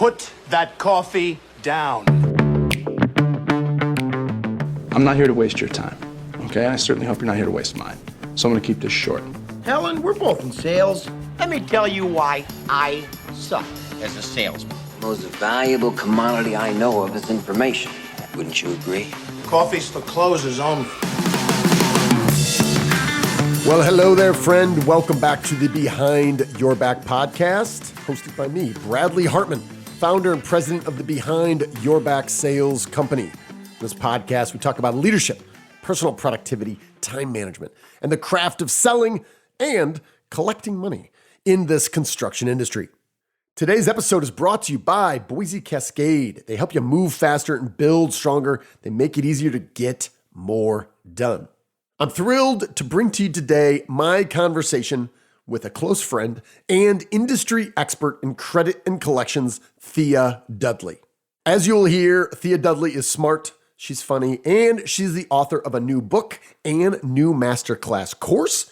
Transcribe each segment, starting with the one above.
Put that coffee down. I'm not here to waste your time, okay? I certainly hope you're not here to waste mine. So I'm gonna keep this short. Helen, we're both in sales. Let me tell you why I suck as a salesman. The most valuable commodity I know of is information. Wouldn't you agree? Coffee's for closers only. Well, hello there, friend. Welcome back to the Behind Your Back podcast, hosted by me, Bradley Hartman, founder and president of the Behind Your Back Sales Company. In this podcast, we talk about leadership, personal productivity, time management, and the craft of selling and collecting money in this construction industry. Today's episode is brought to you by Boise Cascade. They help you move faster and build stronger. They make it easier to get more done. I'm thrilled to bring to you today my conversation with a close friend and industry expert in credit and collections, Thea Dudley. As you'll hear, Thea Dudley is smart, she's funny, and she's the author of a new book and new masterclass course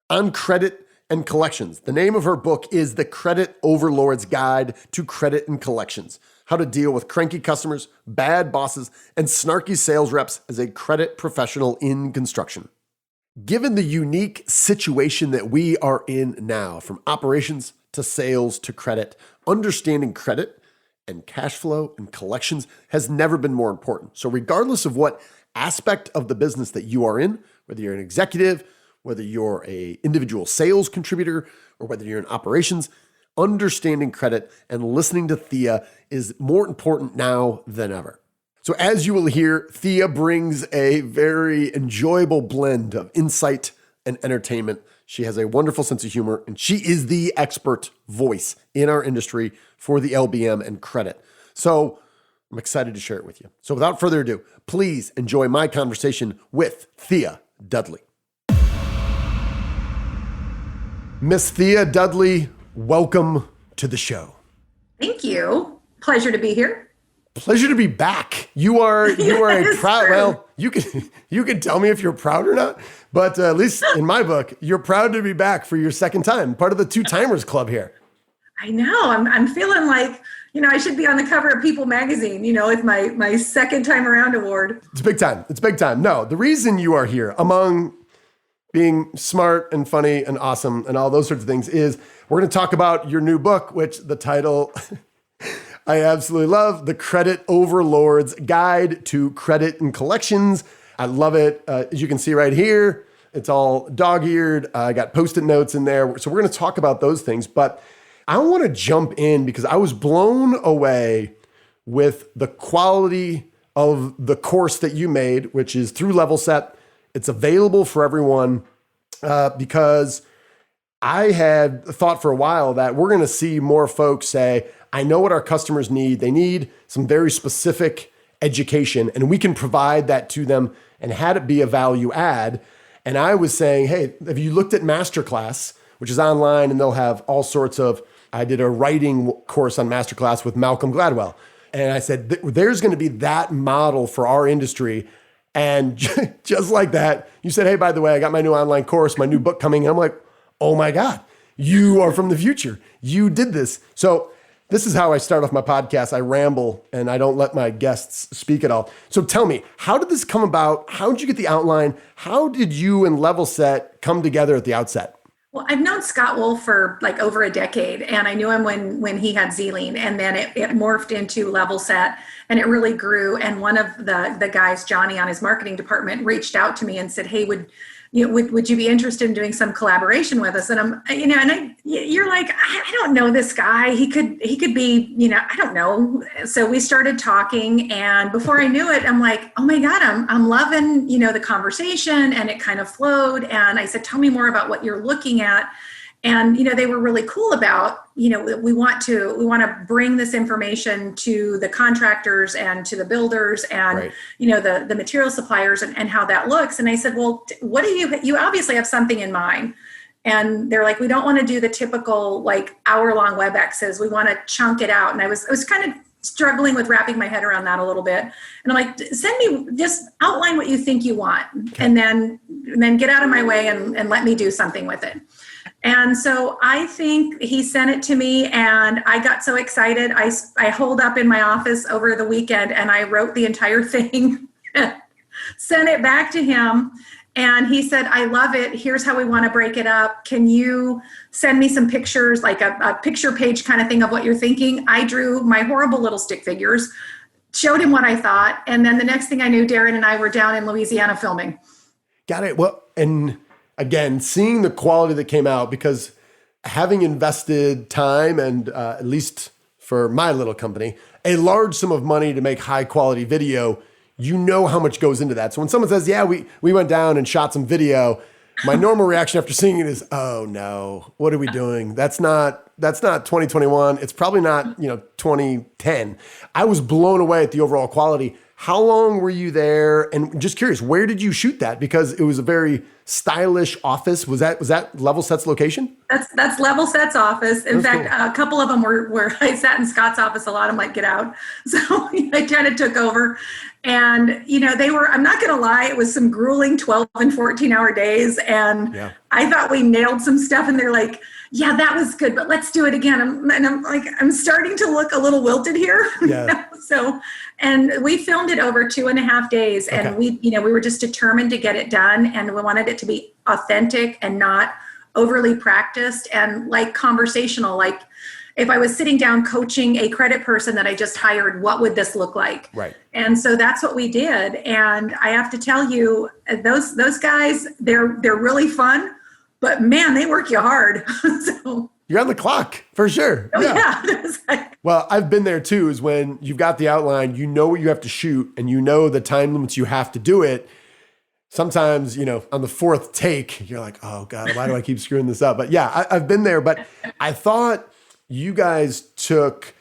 on credit and collections. The name of her book is The Credit Overlord's Guide to Credit and Collections: How to Deal with Cranky Customers, Bad Bosses, and Snarky Sales Reps as a Credit Professional in Construction. Given the unique situation that we are in now, from operations to sales to credit, understanding credit and cash flow and collections has never been more important. So regardless of what aspect of the business that you are in, whether you're an executive, whether you're an individual sales contributor, or whether you're in operations, understanding credit and listening to Thea is more important now than ever. So as you will hear, Thea brings a very enjoyable blend of insight and entertainment. She has a wonderful sense of humor, and she is the expert voice in our industry for the LBM and credit. So I'm excited to share it with you. So without further ado, please enjoy my conversation with Thea Dudley. Miss Thea Dudley, welcome to the show. Thank you. Pleasure to be here. Pleasure to be back. You are a proud. Well, you can tell me if you're proud or not, but at least in my book, you're proud to be back for your second time, part of the Two Timers Club here. I know. I'm feeling like I should be on the cover of People magazine. With my second time around award. It's big time. It's big time. No, the reason you are here, among being smart and funny and awesome and all those sorts of things, is we're going to talk about your new book, which the title I absolutely love, The Credit Overlord's Guide to Credit and Collections. I love it. As you can see right here, it's all dog-eared. I got Post-it notes in there. So we're going to talk about those things. But I want to jump in because I was blown away with the quality of the course that you made, which is through Level Set. It's available for everyone because I had thought for a while that we're going to see more folks say, I know what our customers need. They need some very specific education, and we can provide that to them and had it be a value add. And I was saying, hey, have you looked at Masterclass, which is online, and they'll have all sorts of, I did a writing course on Masterclass with Malcolm Gladwell. And I said, there's going to be that model for our industry. And just like that, you said, hey, by the way, I got my new online course, my new book coming. And I'm like, oh my God, you are from the future. You did this. So this is how I start off my podcast. I ramble and I don't let my guests speak at all. So tell me, how did this come about? How did you get the outline? How did you and Level Set come together at the outset? Well, I've known Scott Wolf for like over a decade, and I knew him when he had Zealing, and then it morphed into Level Set, and it really grew. And one of the guys, Johnny, on his marketing department, reached out to me and said, "Hey, would you be interested in doing some collaboration with us?" And you're like, I don't know this guy. He could be, I don't know. So we started talking, and before I knew it, I'm like, oh my God, I'm loving, the conversation, and it kind of flowed. And I said, tell me more about what you're looking at. And, they were really cool about, we want to bring this information to the contractors and to the builders and, right, the material suppliers and how that looks. And I said, well, what do you obviously have something in mind. And they're like, we don't want to do the typical like hour-long WebExes. We want to chunk it out. And I was kind of struggling with wrapping my head around that a little bit. And I'm like, just outline what you think you want, okay, and then get out of my way and let me do something with it. And so I think he sent it to me, and I got so excited. I holed up in my office over the weekend, and I wrote the entire thing, sent it back to him. And he said, I love it. Here's how we want to break it up. Can you send me some pictures, like a picture page kind of thing of what you're thinking? I drew my horrible little stick figures, showed him what I thought. And then the next thing I knew, Darren and I were down in Louisiana filming. Got it. Well, and again, seeing the quality that came out, because having invested time and at least for my little company, a large sum of money to make high quality video, you know how much goes into that. So when someone says, yeah, we went down and shot some video, my normal reaction after seeing it is, oh no, what are we doing? That's not 2021. It's probably not, 2010. I was blown away at the overall quality. How long were you there? And just curious, where did you shoot that? Because it was a very stylish office. Was that Level Set's location? That's Level Set's office. In fact, cool. a couple of them were I sat in Scott's office a lot. I'm like, get out. So I kind of took over. And, they were, I'm not going to lie, it was some grueling 12 and 14-hour days. And yeah. I thought we nailed some stuff, and they're like, yeah, that was good, but let's do it again. I'm like, I'm starting to look a little wilted here. Yeah. So, and we filmed it over 2.5 days, and we were just determined to get it done, and we wanted it to be authentic and not overly practiced and like conversational. Like if I was sitting down coaching a credit person that I just hired, what would this look like? Right. And so that's what we did. And I have to tell you, those guys, they're really fun, but man, they work you hard. So you're on the clock for sure. Oh, yeah. Well, I've been there too, is when you've got the outline, you know what you have to shoot, and you know the time limits you have to do it. Sometimes, on the fourth take, you're like, oh God, why do I keep screwing this up? But yeah, I've been there. But I thought you guys took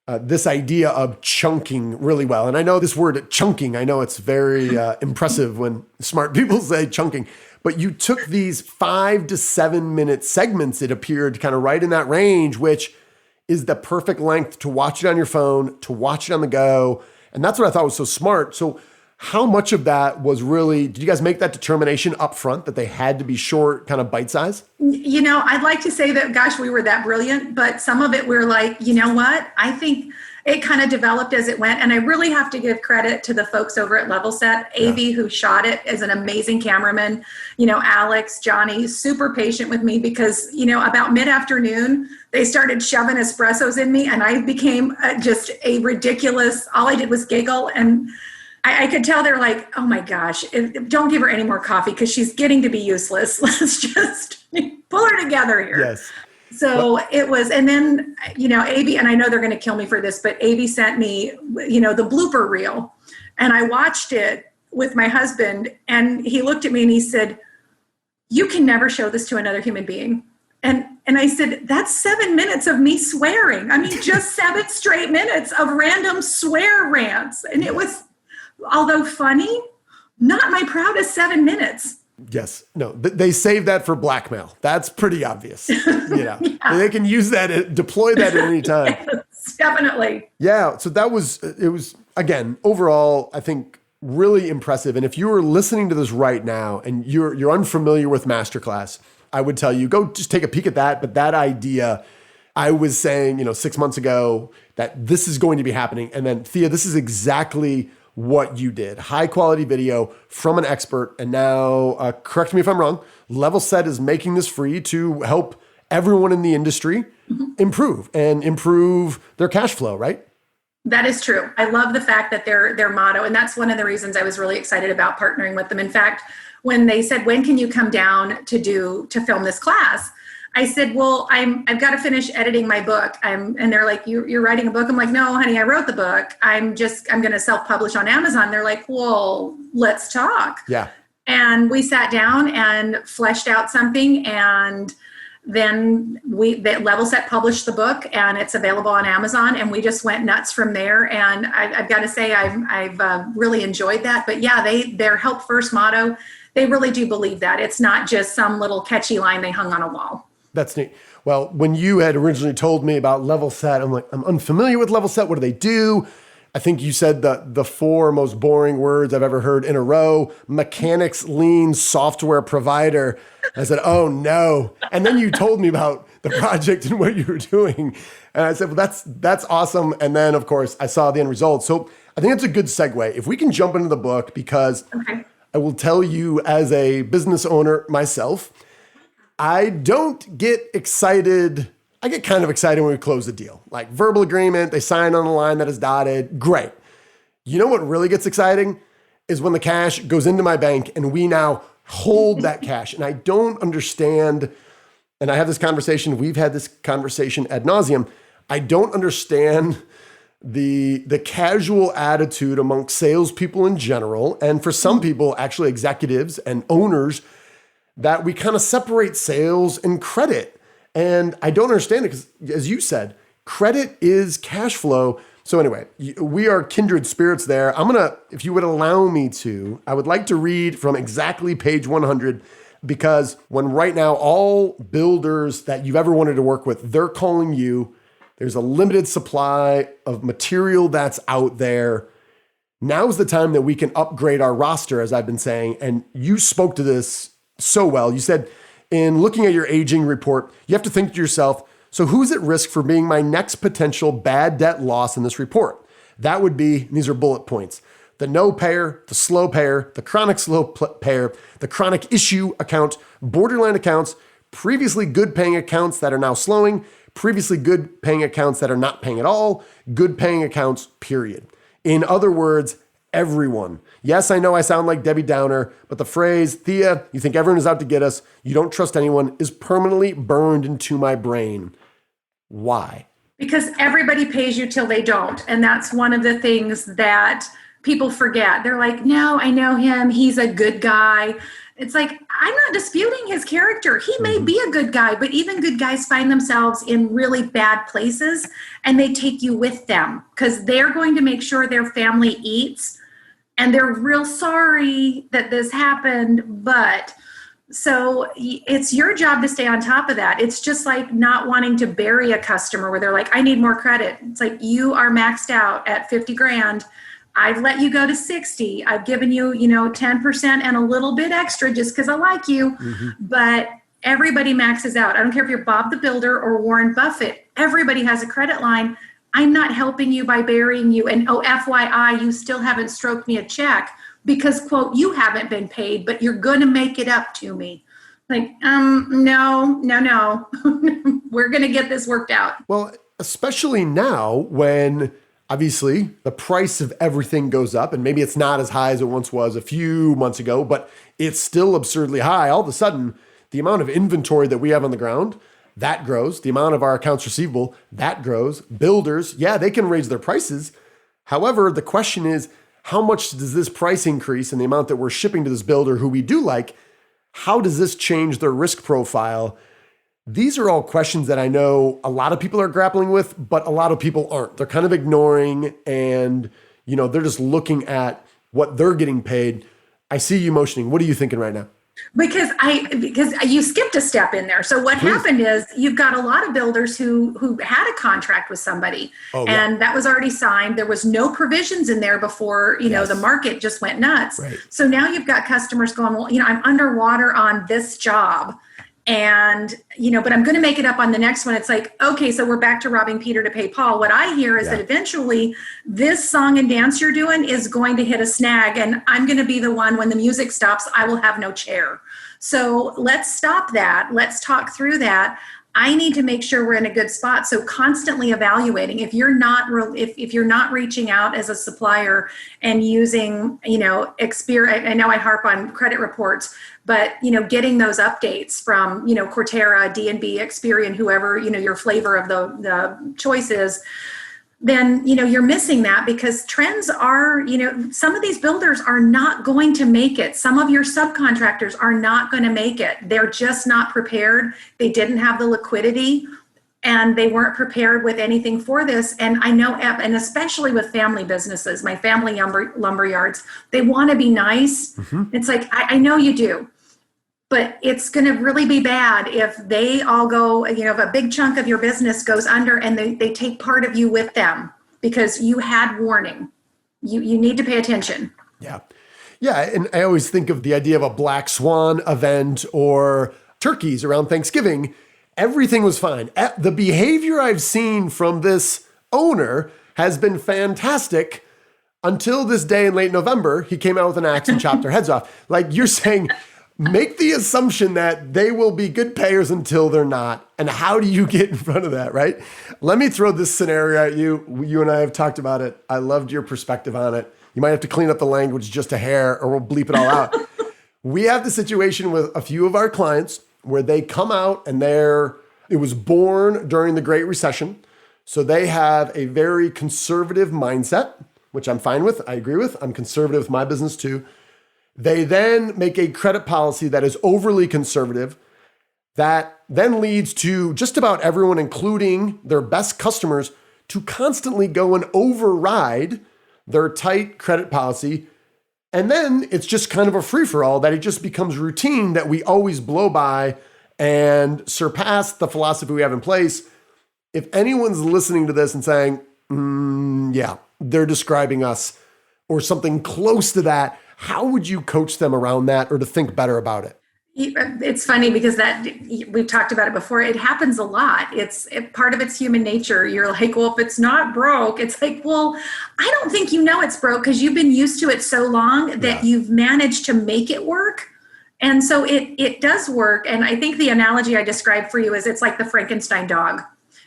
this idea of chunking really well. And I know this word chunking, I know it's very impressive when smart people say chunking. But you took these 5 to 7 minute segments, it appeared, kind of right in that range, which is the perfect length to watch it on your phone, to watch it on the go. And that's what I thought was so smart. So how much of that was really, did you guys make that determination up front that they had to be short, kind of bite size? I'd like to say that, gosh, we were that brilliant, but some of it we're like, you know what? I think it kind of developed as it went. And I really have to give credit to the folks over at Level Set. AV, who shot it, is an amazing cameraman. Alex, Johnny, super patient with me because, about mid-afternoon, they started shoving espressos in me, and I became just a ridiculous, all I did was giggle. And I could tell they're like, oh my gosh, don't give her any more coffee because she's getting to be useless. Let's just pull her together here. Yes. So it was, and then, AV, and I know they're going to kill me for this, but AV sent me, the blooper reel, and I watched it with my husband, and he looked at me and he said, you can never show this to another human being. And I said, that's 7 minutes of me swearing. I mean, just 7 straight minutes of random swear rants. And it was, although funny, not my proudest 7 minutes. Yes. No, they save that for blackmail. That's pretty obvious. Yeah. They can use that, deploy that at any time. Yes, definitely. Yeah. So it was, again, overall, I think really impressive. And if you were listening to this right now and you're unfamiliar with Masterclass, I would tell you, go just take a peek at that. But that idea, I was saying, 6 months ago that this is going to be happening. And then Thea, this is exactly what you did. High quality video from an expert. And now, correct me if I'm wrong, Level Set is making this free to help everyone in the industry improve their cash flow, right? That is true. I love the fact that their motto, and that's one of the reasons I was really excited about partnering with them. In fact, when they said, when can you come down to film this class? I said, well, I've got to finish editing my book. And they're like, you're writing a book? I'm like, no, honey, I wrote the book. I'm going to self-publish on Amazon. They're like, well, let's talk. Yeah. And we sat down and fleshed out something. And then Level Set published the book, and it's available on Amazon. And we just went nuts from there. And I've got to say, I've really enjoyed that. But yeah, their help first motto, they really do believe that. It's not just some little catchy line they hung on a wall. That's neat. Well, when you had originally told me about Level Set, I'm like, I'm unfamiliar with Level Set. What do they do? I think you said the four most boring words I've ever heard in a row: mechanics lean software provider. I said, oh no. And then you told me about the project and what you were doing. And I said, well, that's awesome. And then of course I saw the end result. So I think it's a good segue. If we can jump into the book, because I will tell you, as a business owner myself, I don't get excited. I get kind of excited when we close a deal, like verbal agreement, they sign on the line that is dotted. Great. You know what really gets exciting is when the cash goes into my bank and we now hold that cash. And I don't understand, and I have this conversation, we've had this conversation ad nauseum. I don't understand the casual attitude amongst salespeople in general, and for some people, actually executives and owners, that we kind of separate sales and credit. And I don't understand it because, as you said, credit is cash flow. So anyway, we are kindred spirits there. If you would allow me to, I would like to read from exactly page 100, because when right now all builders that you've ever wanted to work with, they're calling you. There's a limited supply of material that's out there. Now's the time that we can upgrade our roster, as I've been saying. And you spoke to this so well. You said, in looking at your aging report, you have to think to yourself, so who's at risk for being my next potential bad debt loss in this report? That would be, and these are bullet points: the no payer, the slow payer, the chronic slow payer, the chronic issue account, borderline accounts, previously good paying accounts that are now slowing, previously good paying accounts that are not paying at all, good paying accounts, period. In other words, everyone. Yes, I know I sound like Debbie Downer, but the phrase, Thea, you think everyone is out to get us, you don't trust anyone, is permanently burned into my brain. Why? Because everybody pays you till they don't. And that's one of the things that people forget. They're like, no, I know him. He's a good guy. It's like, I'm not disputing his character. He may be a good guy, but even good guys find themselves in really bad places, and they take you with them because they're going to make sure their family eats. And they're real sorry that this happened, but so it's your job to stay on top of that. It's just like not wanting to bury a customer where they're like, I need more credit. It's like, you are maxed out at 50 grand. I've let you go to 60. I've given you, 10% and a little bit extra just because I like you. But everybody maxes out. I don't care if you're Bob the Builder or Warren Buffett. Everybody has a credit line. I'm not helping you by burying you. And FYI, you still haven't stroked me a check because, quote, you haven't been paid, but you're going to make it up to me. Like, no. We're going to get this worked out. Well, especially now when obviously the price of everything goes up, and maybe it's not as high as it once was a few months ago, but it's still absurdly high. All of a sudden, the amount of inventory that we have on the ground, that grows. The amount of our accounts receivable, that grows. Builders, yeah, they can raise their prices. However, the question is, how much does this price increase and the amount that we're shipping to this builder who we do like, how does this change their risk profile? These are all questions that I know a lot of people are grappling with, but a lot of people aren't. They're kind of ignoring, and they're just looking at what they're getting paid. I see you motioning. What are you thinking right now? Because you skipped a step in there. So what happened is you've got a lot of builders who had a contract with somebody, and that was already signed. There was no provisions in there before, the market just went nuts. Right. So now you've got customers going, well, I'm underwater on this job. And, but I'm going to make it up on the next one. It's like, okay, so we're back to robbing Peter to pay Paul. What I hear is that eventually this song and dance you're doing is going to hit a snag, and I'm going to be the one when the music stops, I will have no chair. So let's stop that. Let's talk through that. I need to make sure we're in a good spot. So constantly evaluating. If you're not if you're not reaching out as a supplier and using, Experian, I know I harp on credit reports, but getting those updates from Cortera, D&B, Experian, whoever your flavor of the choice is, then you're missing that because trends are, some of these builders are not going to make it. Some of your subcontractors are not going to make it. They're just not prepared. They didn't have the liquidity, and they weren't prepared with anything for this. And I know, and especially with family businesses, my family lumber yards, they want to be nice. It's like, I know you do. But it's going to really be bad if they all go, if a big chunk of your business goes under and they take part of you with them. because you had warning. You need to pay attention. Yeah. Yeah. And I always think of the idea of a black swan event or turkeys around Thanksgiving. Everything was fine. The behavior I've seen from this owner has been fantastic until this day in late November. He came out with an axe and chopped their heads off. Like you're saying, make the assumption that they will be good payers until they're not. And how do you get in front of that, right? Let me throw this scenario at you. You and I have talked about it. I loved your perspective on it. You might have to clean up the language just a hair or we'll bleep it all out. We have the situation with a few of our clients where they come out and it was born during the Great Recession. So they have a very conservative mindset, which I'm fine with. I agree with. I'm conservative with my business too. They then make a credit policy that is overly conservative that then leads to just about everyone, including their best customers, to constantly go and override their tight credit policy. And then it's just kind of a free-for-all that it just becomes routine that we always blow by and surpass the philosophy we have in place. If anyone's listening to this and saying, yeah, they're describing us or something close to that, how would you coach them around that or to think better about it? It's funny because we've talked about it before. It happens a lot. Part of it's human nature. You're like, well, if it's not broke, it's like, well, I don't think you know it's broke because you've been used to it so long that you've managed to make it work. And so it does work. And I think the analogy I described for you is it's like the Frankenstein dog.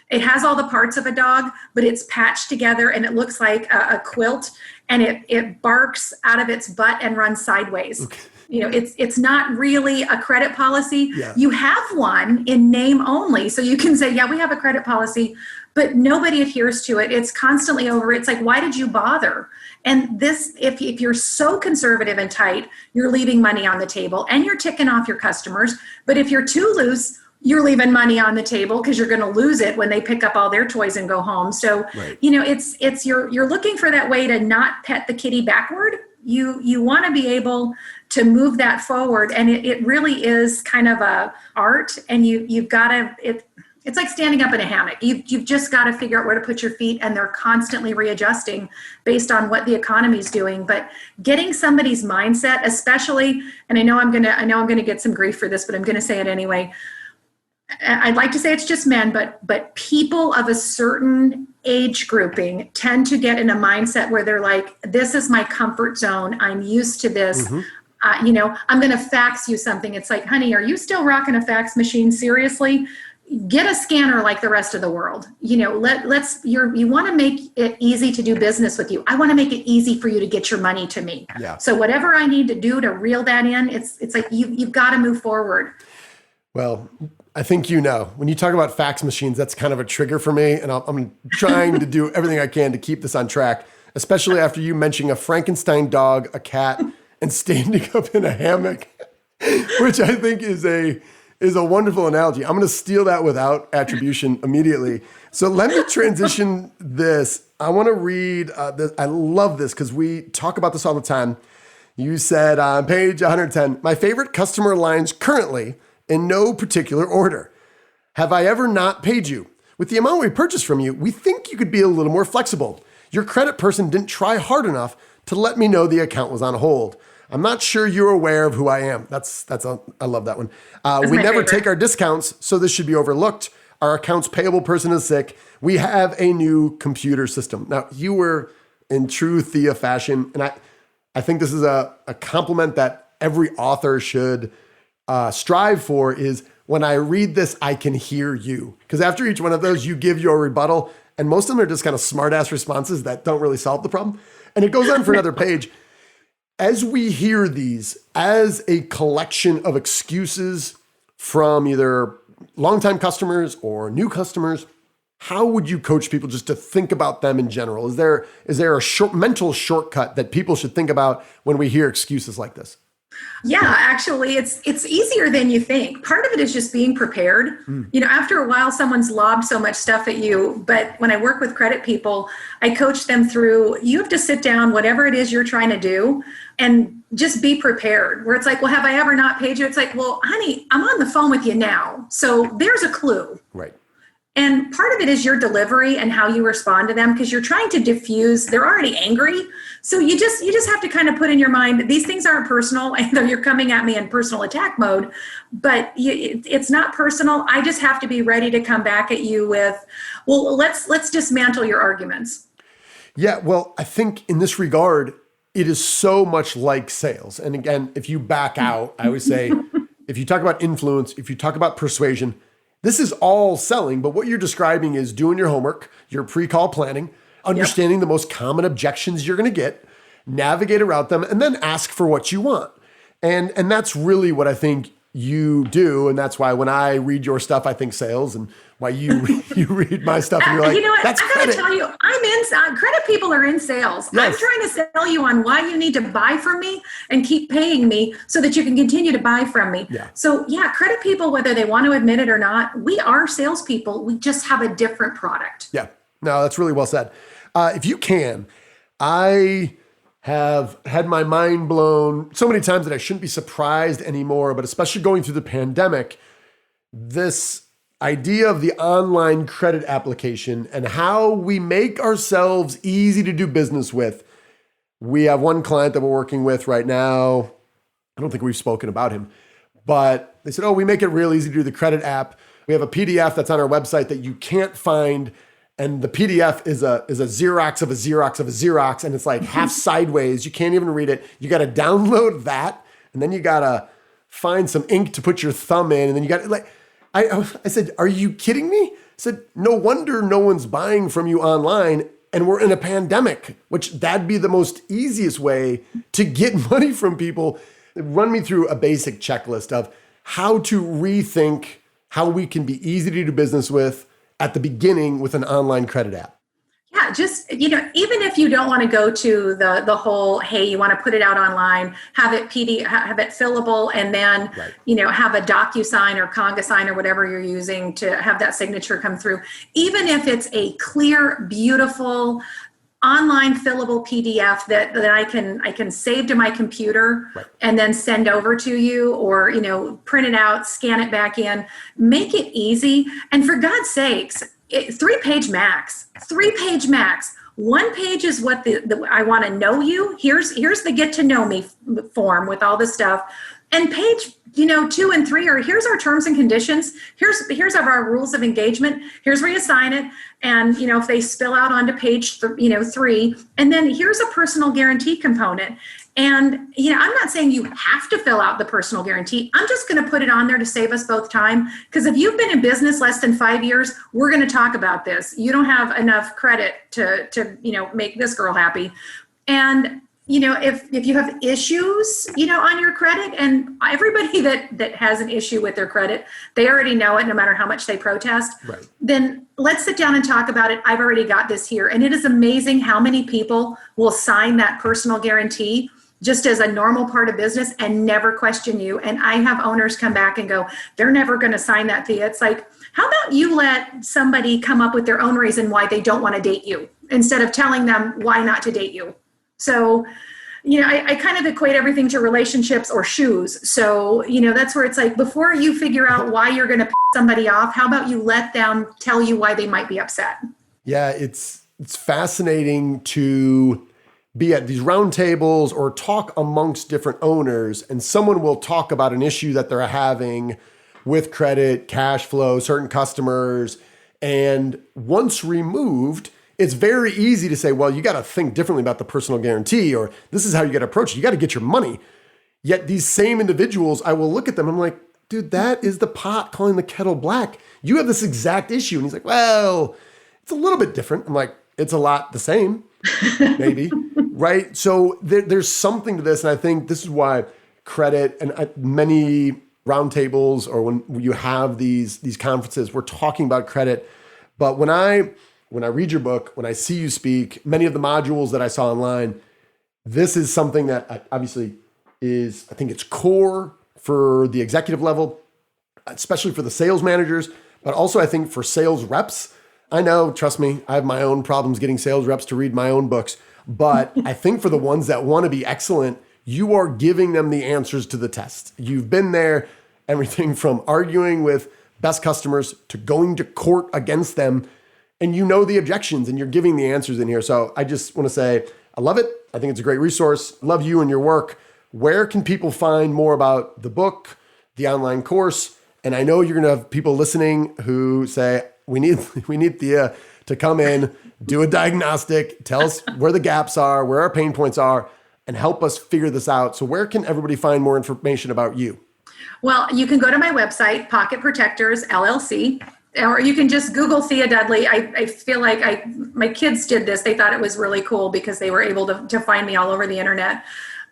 It has all the parts of a dog, but it's patched together and it looks like a quilt, and it barks out of its butt and runs sideways. Okay. You know, it's not really a credit policy. Yeah. You have one in name only. So you can say, yeah, we have a credit policy, but nobody adheres to it. It's constantly over. It's like, why did you bother? And this, if you're so conservative and tight, you're leaving money on the table and you're ticking off your customers. But if you're too loose, you're leaving money on the table because you're going to lose it when they pick up all their toys and go home. So, You know, it's you're looking for that way to not pet the kitty backward. You want to be able to move that forward, and it really is kind of a art. And you've got to it's like standing up in a hammock. You've just got to figure out where to put your feet, and they're constantly readjusting based on what the economy is doing. But getting somebody's mindset, especially, and I know I'm gonna get some grief for this, but I'm gonna say it anyway. I'd like to say it's just men, but people of a certain age grouping tend to get in a mindset where they're like, this is my comfort zone. I'm used to this. Mm-hmm. I'm going to fax you something. It's like, honey, are you still rocking a fax machine? Seriously? Get a scanner like the rest of the world. You know, you want to make it easy to do business with you. I want to make it easy for you to get your money to me. Yeah. So whatever I need to do to reel that in, it's like you've got to move forward. Well, I think when you talk about fax machines, that's kind of a trigger for me. And I'm trying to do everything I can to keep this on track, especially after you mentioning a Frankenstein dog, a cat, and standing up in a hammock, which I think is a wonderful analogy. I'm going to steal that without attribution immediately. So let me transition this. I want to read this. I love this because we talk about this all the time. You said on page 110, my favorite customer lines currently, in no particular order. Have I ever not paid you? With the amount we purchased from you, we think you could be a little more flexible. Your credit person didn't try hard enough to let me know the account was on hold. I'm not sure you're aware of who I am. I love that one. We never take our discounts, so this should be overlooked. Our accounts payable person is sick. We have a new computer system. Now, you were in true Thea fashion, and I think this is a compliment that every author should strive for, is when I read this, I can hear you. Because after each one of those, you give your rebuttal, and most of them are just kind of smart-ass responses that don't really solve the problem. And it goes on for another page. As we hear these as a collection of excuses from either longtime customers or new customers, how would you coach people just to think about them in general? Is there a mental shortcut that people should think about when we hear excuses like this? Yeah, actually, it's easier than you think. Part of it is just being prepared. You know, after a while, someone's lobbed so much stuff at you. But when I work with credit people, I coach them through, you have to sit down, whatever it is you're trying to do, and just be prepared. Where it's like, well, have I ever not paid you? It's like, well, honey, I'm on the phone with you now. So there's a clue. Right. And part of it is your delivery and how you respond to them, because you're trying to diffuse. They're already angry. So you just have to kind of put in your mind, these things aren't personal, though you're coming at me in personal attack mode, but it's not personal. I just have to be ready to come back at you with, well, let's dismantle your arguments. Yeah, well, I think in this regard, it is so much like sales. And again, if you back out, I always say, if you talk about influence, if you talk about persuasion, this is all selling, but what you're describing is doing your homework, your pre-call planning, understanding the most common objections you're going to get, navigate around them, and then ask for what you want. And that's really what I think you do. And that's why when I read your stuff, I think sales, and why you read my stuff and you're like, you know what? that's I gotta credit. tell you, credit people are in sales. Yes. I'm trying to sell you on why you need to buy from me and keep paying me so that you can continue to buy from me. Yeah. So yeah, credit people, whether they want to admit it or not, we are salespeople. We just have a different product. Yeah, no, that's really well said. If you can, I have had my mind blown so many times that I shouldn't be surprised anymore, but especially going through the pandemic, this idea of the online credit application and how we make ourselves easy to do business with. We have one client that we're working with right now. I don't think we've spoken about him, but they said, oh, we make it real easy to do the credit app. We have a PDF that's on our website that you can't find. And the PDF is a Xerox of a Xerox of a Xerox. And it's like half sideways. You can't even read it. You got to download that. And then you got to find some ink to put your thumb in. And then you got to like, I said, are you kidding me? I said, no wonder no one's buying from you online. And we're in a pandemic, which that'd be the most easiest way to get money from people. Run me through a basic checklist of how to rethink how we can be easy to do business with at the beginning with an online credit app. Yeah, just, even if you don't want to go to the whole, hey, you want to put it out online, have it have it fillable, and then, have a DocuSign or Conga sign or whatever you're using to have that signature come through. Even if it's a clear, beautiful, online fillable PDF that I can save to my computer and then send over to you, or, print it out, scan it back in, make it easy. And for God's sakes, 3-page max. 3-page max. 1 page is what the I want to know you. Here's the get to know me form with all this stuff. And page 2 and 3 are, here's our terms and conditions. Here's our rules of engagement. Here's where you sign it. And if they spill out onto page 3, and then here's a personal guarantee component. And, I'm not saying you have to fill out the personal guarantee. I'm just going to put it on there to save us both time. Because if you've been in business less than 5 years, we're going to talk about this. You don't have enough credit to make this girl happy. And, if you have issues, on your credit, and everybody that has an issue with their credit, they already know it no matter how much they protest, then let's sit down and talk about it. I've already got this here. And it is amazing how many people will sign that personal guarantee just as a normal part of business and never question you. And I have owners come back and go, they're never going to sign that, Thea. It's like, how about you let somebody come up with their own reason why they don't want to date you instead of telling them why not to date you? So, I kind of equate everything to relationships or shoes. So, that's where it's like, before you figure out why you're going to piss somebody off, how about you let them tell you why they might be upset? Yeah, it's fascinating to be at these round tables or talk amongst different owners, and someone will talk about an issue that they're having with credit, cash flow, certain customers. And once removed, it's very easy to say, well, you got to think differently about the personal guarantee, or this is how you got to approach it. You got to get your money. Yet these same individuals, I will look at them. I'm like, dude, that is the pot calling the kettle black. You have this exact issue. And he's like, well, it's a little bit different. I'm like, it's a lot the same, maybe. Right. So there's something to this. And I think this is why credit and many roundtables, or when you have these conferences, we're talking about credit. But when I read your book, when I see you speak, many of the modules that I saw online, this is something that obviously is, I think it's core for the executive level, especially for the sales managers, but also I think for sales reps. I know, trust me, I have my own problems getting sales reps to read my own books, but I think for the ones that want to be excellent, you are giving them the answers to the test. You've been there, everything from arguing with best customers to going to court against them. And you know the objections and you're giving the answers in here. So I just want to say, I love it. I think it's a great resource. Love you and your work. Where can people find more about the book, the online course? And I know you're going to have people listening who say, we need Thea to come in, do a diagnostic, tell us where the gaps are, where our pain points are, and help us figure this out. So where can everybody find more information about you? Well, you can go to my website, Pocket Protectors LLC, or you can just Google Thea Dudley. I feel like my kids did this. They thought it was really cool because they were able to find me all over the internet.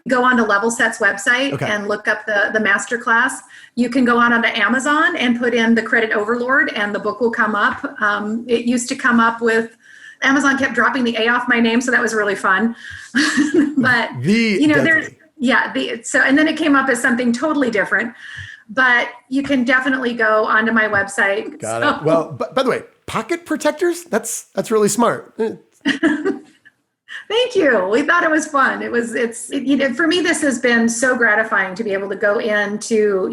Go on to Level Set's website and look up the masterclass. You can go on onto Amazon and put in the Credit Overlord and the book will come up. It used to come up with, Amazon kept dropping the A off my name, so that was really fun. But, and then it came up as something totally different. But you can definitely go onto my website. Got it. Well, by the way, Pocket Protectors, that's really smart. Thank you. We thought it was fun. For me, this has been so gratifying to be able to go into,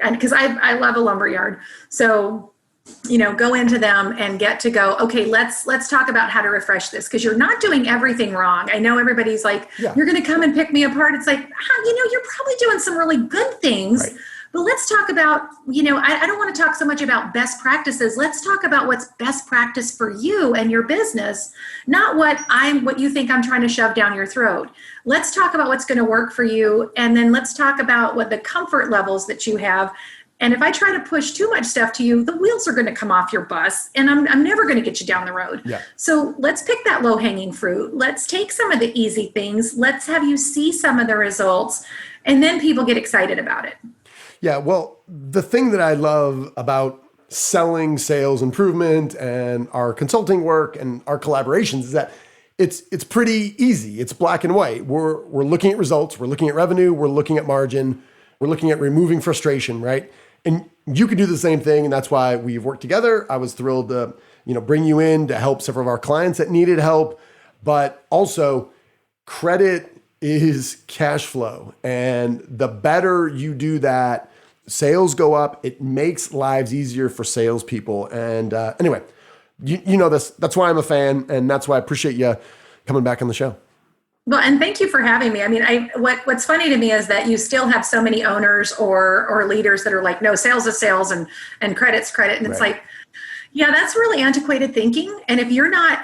and because I love a lumberyard. So, go into them and get to go, okay, let's talk about how to refresh this. Cause you're not doing everything wrong. I know everybody's like, you're going to come and pick me apart. It's like, you're probably doing some really good things. Right. But let's talk about, I don't want to talk so much about best practices. Let's talk about what's best practice for you and your business, not what you think I'm trying to shove down your throat. Let's talk about what's going to work for you. And then let's talk about what the comfort levels that you have. And if I try to push too much stuff to you, the wheels are going to come off your bus and I'm never going to get you down the road. Yeah. So let's pick that low hanging fruit. Let's take some of the easy things. Let's have you see some of the results and then people get excited about it. Yeah, well, the thing that I love about selling sales improvement and our consulting work and our collaborations is that it's pretty easy. It's black and white. We're looking at results. We're looking at revenue. We're looking at margin. We're looking at removing frustration, right? And you can do the same thing, and that's why we've worked together. I was thrilled to bring you in to help several of our clients that needed help, but also credit is cash flow. And the better you do that, sales go up. It makes lives easier for salespeople. And anyway, you know this. That's why I'm a fan. And that's why I appreciate you coming back on the show. Well, and thank you for having me. I mean, what's funny to me is that you still have so many owners or leaders that are like, no, sales is sales and credit's credit. And it's like, yeah, that's really antiquated thinking. And if you're not,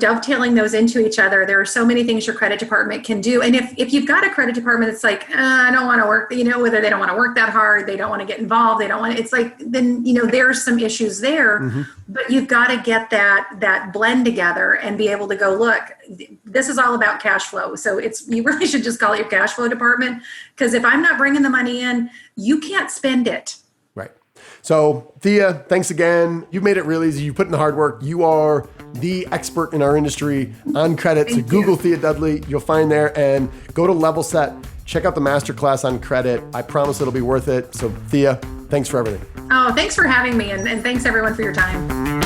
dovetailing those into each other, there are so many things your credit department can do. And if you've got a credit department, it's like, I don't want to work, whether they don't want to work that hard, they don't want to get involved, it's like, then, there's some issues there, but you've got to get that blend together and be able to go, look, this is all about cash flow. So you really should just call it your cash flow department. Because if I'm not bringing the money in, you can't spend it. So Thea, thanks again. You've made it real easy. You put in the hard work. You are the expert in our industry on credit. So Google Thea Dudley. You'll find there and go to Level Set. Check out the masterclass on credit. I promise it'll be worth it. So Thea, thanks for everything. Oh, thanks for having me. And thanks everyone for your time.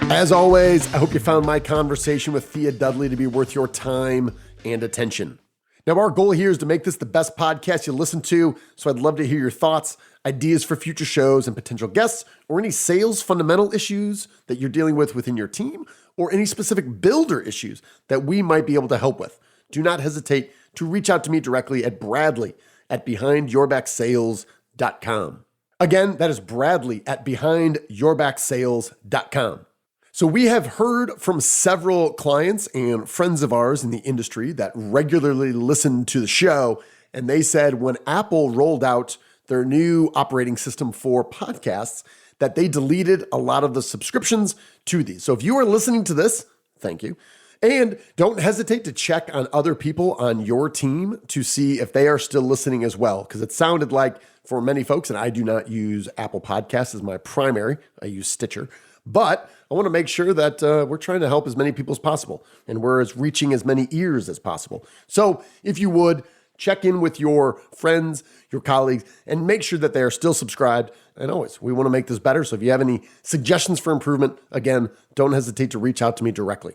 As always, I hope you found my conversation with Thea Dudley to be worth your time and attention. Now, our goal here is to make this the best podcast you listen to, so I'd love to hear your thoughts, ideas for future shows and potential guests, or any sales fundamental issues that you're dealing with within your team, or any specific builder issues that we might be able to help with. Do not hesitate to reach out to me directly at bradley@behindyourbacksales.com. Again, that is Bradley at behindyourbacksales.com. So we have heard from several clients and friends of ours in the industry that regularly listen to the show, and they said when Apple rolled out their new operating system for podcasts, that they deleted a lot of the subscriptions to these. So if you are listening to this, thank you. And don't hesitate to check on other people on your team to see if they are still listening as well, because it sounded like for many folks, and I do not use Apple Podcasts as my primary, I use Stitcher, but I want to make sure that we're trying to help as many people as possible and we're reaching as many ears as possible. So if you would, check in with your friends, your colleagues, and make sure that they are still subscribed. And always, we want to make this better. So if you have any suggestions for improvement, again, don't hesitate to reach out to me directly.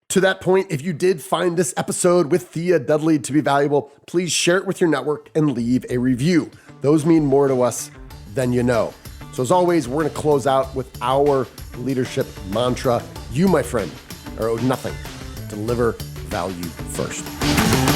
To that point, if you did find this episode with Thea Dudley to be valuable, please share it with your network and leave a review. Those mean more to us than you know. So as always, we're going to close out with our leadership mantra. You, my friend, are owed nothing. Deliver value first.